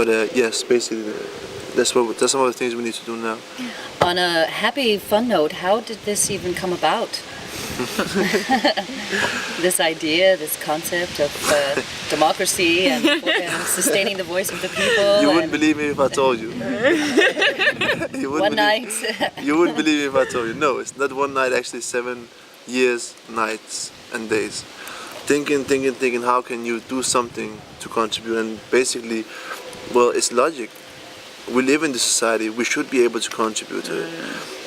But yes, basically, that's some of the things we need to do now. On a happy, fun note, how did this even come about? This idea, this concept of democracy and sustaining the voice of the people. You wouldn't believe me if I told you. One night. You wouldn't believe me if I told you. No, it's not one night, actually 7 years, nights and days. Thinking, how can you do something to contribute? And basically, well, it's logic. We live in this society, we should be able to contribute to it.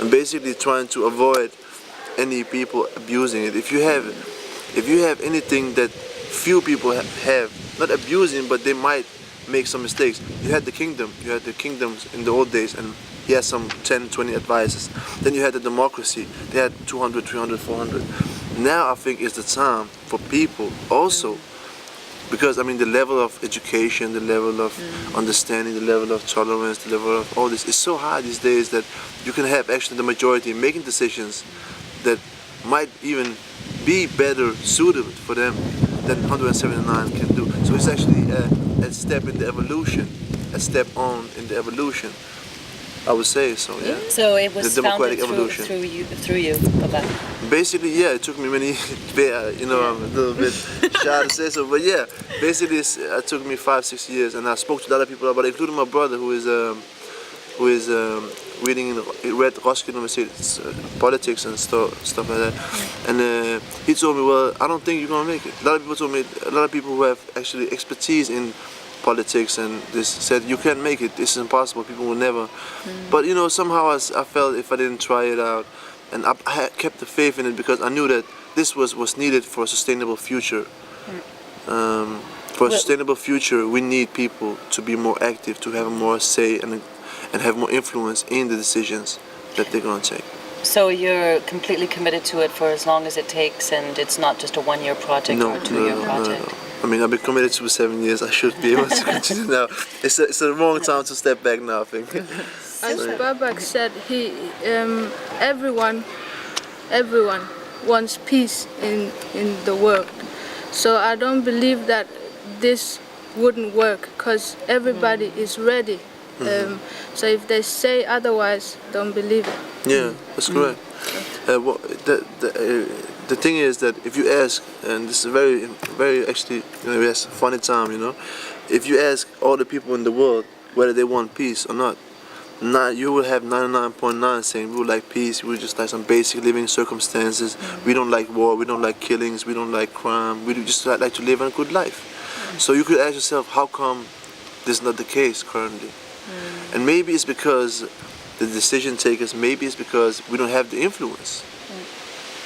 And basically trying to avoid any people abusing it. If you have anything that few people have, not abusing, but they might make some mistakes. You had the kingdoms in the old days, and he had some 10, 20 advisors. Then you had the democracy, they had 200, 300, 400. Now I think is the time for people also, because I mean the level of education, the level of understanding, the level of tolerance, the level of all this is so high these days that you can have actually the majority making decisions that might even be better suited for them than 179 can do. So it's actually a step in the evolution, a step on in the evolution, I would say. So yeah. So it was the democratic founded evolution through you, Papa. Basically, yeah, it took me many, I'm a little bit shy to say so, but yeah, basically it took me 5-6 years, and I spoke to a lot of people about it, including my brother who is read Roskilde University politics and stuff like that, and he told me, well, I don't think you're gonna make it. A lot of people told me, a lot of people who have actually expertise in politics and this said you can't make it. This is impossible. People will never. But somehow I felt if I didn't try it out, and I had kept the faith in it because I knew that this was needed for a sustainable future. For a sustainable future, we need people to be more active, to have more say and have more influence in the decisions that they're going to take. So you're completely committed to it for as long as it takes, and it's not just a 1-year project or a 2-year project? No. I mean, I've been committed to 7 years. I should be able to continue now. It's a wrong time to step back now, I think. As Babak said, everyone wants peace in the world. So I don't believe that this wouldn't work, because everybody is ready. So if they say otherwise, don't believe it. Yeah, that's correct. The thing is that if you ask, and this is very, very actually, it's a funny time, if you ask all the people in the world whether they want peace or not, you will have 99.9 saying we would like peace, we would just like some basic living circumstances, we don't like war, we don't like killings, we don't like crime, we just like to live a good life. So you could ask yourself, how come this is not the case currently? And maybe it's because the decision takers, maybe it's because we don't have the influence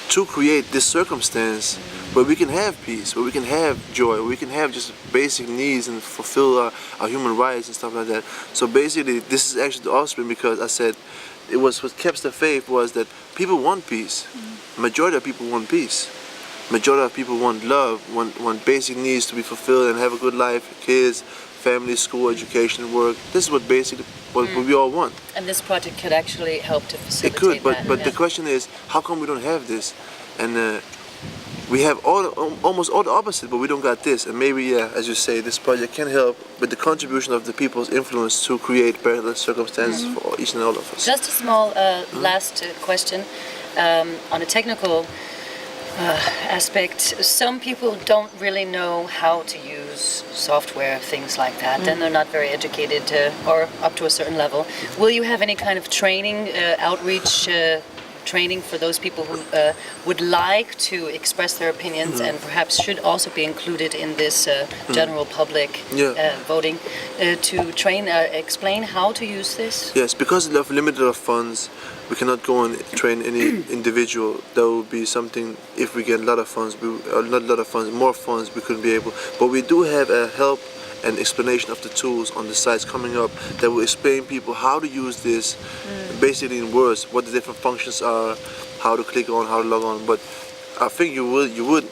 to create this circumstance where we can have peace, where we can have joy, where we can have just basic needs and fulfill our human rights and stuff like that. So basically, this is actually the offspring, because I said it was what kept the faith was that people want peace. Majority of people want peace. Majority of people want love, want basic needs to be fulfilled and have a good life, kids, family, school, education, work. This is what basically what we all want. And this project could actually help to facilitate it could, that. But the question is, how come we don't have this? And we have almost all the opposite, but we don't got this. And maybe, as you say, this project can help with the contribution of the people's influence to create better circumstances for each and all of us. Just a small last question on a technical aspect. Some people don't really know how to use software, things like that, and they're not very educated or up to a certain level. Will you have any kind of training, outreach training for those people who would like to express their opinions and perhaps should also be included in this general public voting, to explain how to use this? Yes, because of limited funds, we cannot go and train any individual. That would be something, if we get a lot of funds, more funds, we couldn't be able. But we do have a help and explanation of the tools on the sites coming up that will explain people how to use this, basically in words, what the different functions are, how to click on, how to log on. But I think you would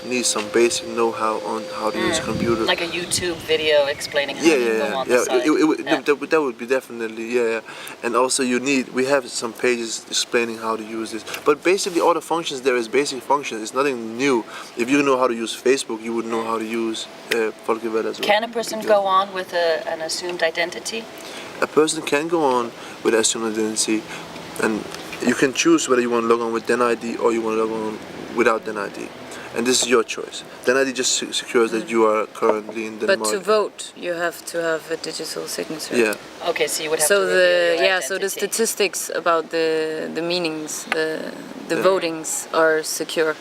need some basic know-how on how to use a computer. Like a YouTube video explaining how Yeah, to go on the site. That would be definitely, yeah. And also we have some pages explaining how to use this. But basically all the functions there is basic functions. It's nothing new. If you know how to use Facebook, you would know how to use Fokevalg as well. Can a person go on with an assumed identity? A person can go on with assumed identity, and you can choose whether you want to log on with Den ID or you want to log on without Den ID. And this is your choice. Den ID just secures that you are currently in Denmark. But to vote, you have to have a digital signature. Yeah. Okay, so you would have So to reveal your so the identity. statistics about the meanings, the votings are secure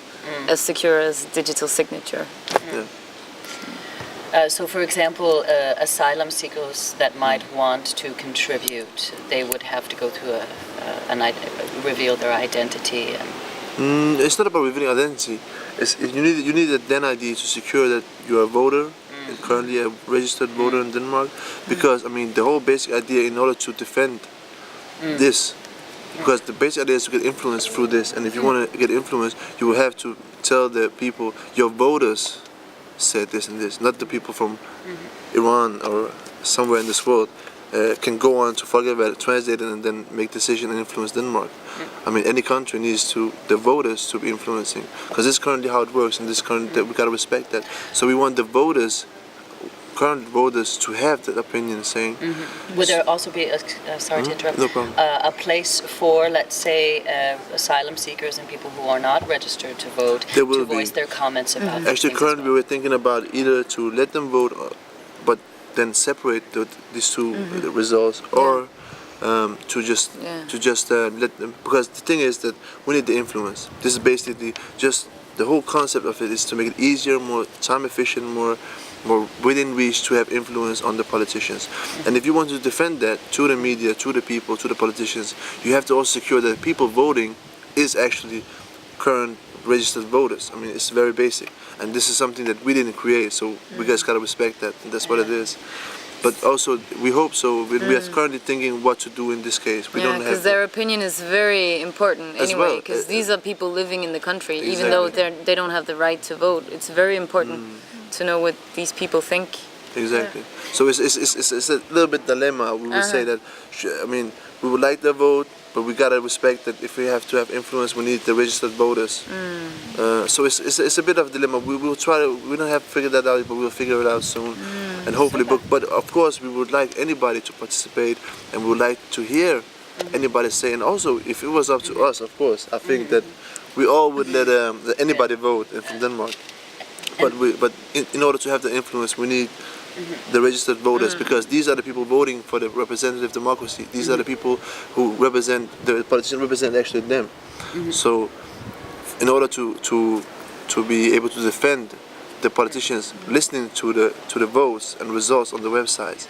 as digital signature. Yeah. So, for example, asylum seekers that might want to contribute, they would have to go through reveal their identity. It's not about revealing identity. You need a Den ID to secure that you are a voter, and currently a registered voter in Denmark. Because I mean, the whole basic idea, in order to defend this, because the basic idea is to get influence through this, and if you want to get influence, you will have to tell the people your voters said this and this, not the people from Iran or somewhere in this world can go on to Fokevalg, translate it, and then make decision and influence Denmark. I mean, any country needs the voters to be influencing, because this is currently how it works, and we gotta respect that. So we want the current voters to have that opinion saying. Would there also be, sorry to interrupt, no problem. A place for, let's say, asylum seekers and people who are not registered to vote There will to voice be. their comments about these Actually, things as currently well? we're thinking about either to let them vote, but then separate these two results, or to just let them. Because the thing is that we need the influence. This is basically just the whole concept of it is to make it easier, more time efficient, more within reach to have influence on the politicians. And if you want to defend that to the media, to the people, to the politicians, you have to also secure that people voting is actually current registered voters. I mean, it's very basic, and this is something that we didn't create, so we guys gotta respect that, and that's what it is. But also, we hope so. We are currently thinking what to do in this case. We don't have. Because their opinion is very important As anyway. well. Because these are people living in the country, even Exactly. though they don't have the right to vote. It's very important to know what these people think. Exactly. So it's a little bit dilemma. We would say that. I mean, we would like their vote, but we gotta respect that if we have to have influence, we need the registered voters. So it's a bit of a dilemma. We will try to. We don't have figured that out, but we'll figure it out soon, and hopefully. But of course, we would like anybody to participate, and we would like to hear anybody say. And also, if it was up to us, of course, I think that we all would let anybody vote from Denmark. But in order to have the influence, we need the registered voters, because these are the people voting for the representative democracy. These are the people who represent, the politicians represent actually them. So in order to be able to defend the politicians, listening to the votes and results on the website,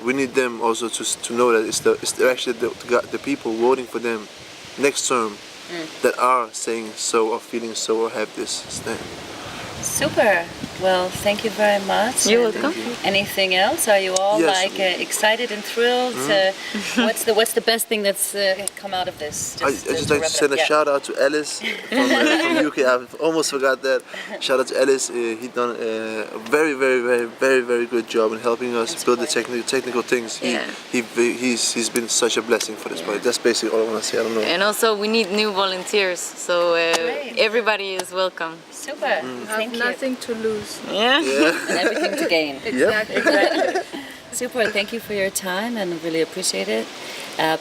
we need them also to know that it's actually the people voting for them next term that are saying so or feeling so or have this stand. Super. Well, thank you very much. You're And welcome. Anything else? Are you all Yes. excited and thrilled? What's the best thing that's come out of this? I just like to send a shout out to Alice from UK. I almost forgot that. Shout out to Alice. He done a very good job in helping us build the technical things. He's been such a blessing for this project. That's basically all I want to say. I don't know. And also, we need new volunteers, so Great. everybody is welcome. Super. Thank you. Nothing to lose. Yeah. And everything to gain. Exactly. Super. Thank you for your time, and really appreciate it.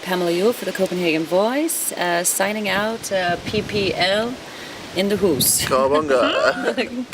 Pamela Yule for the Copenhagen Voice. Signing out. PPL in the hoose. Cowabunga.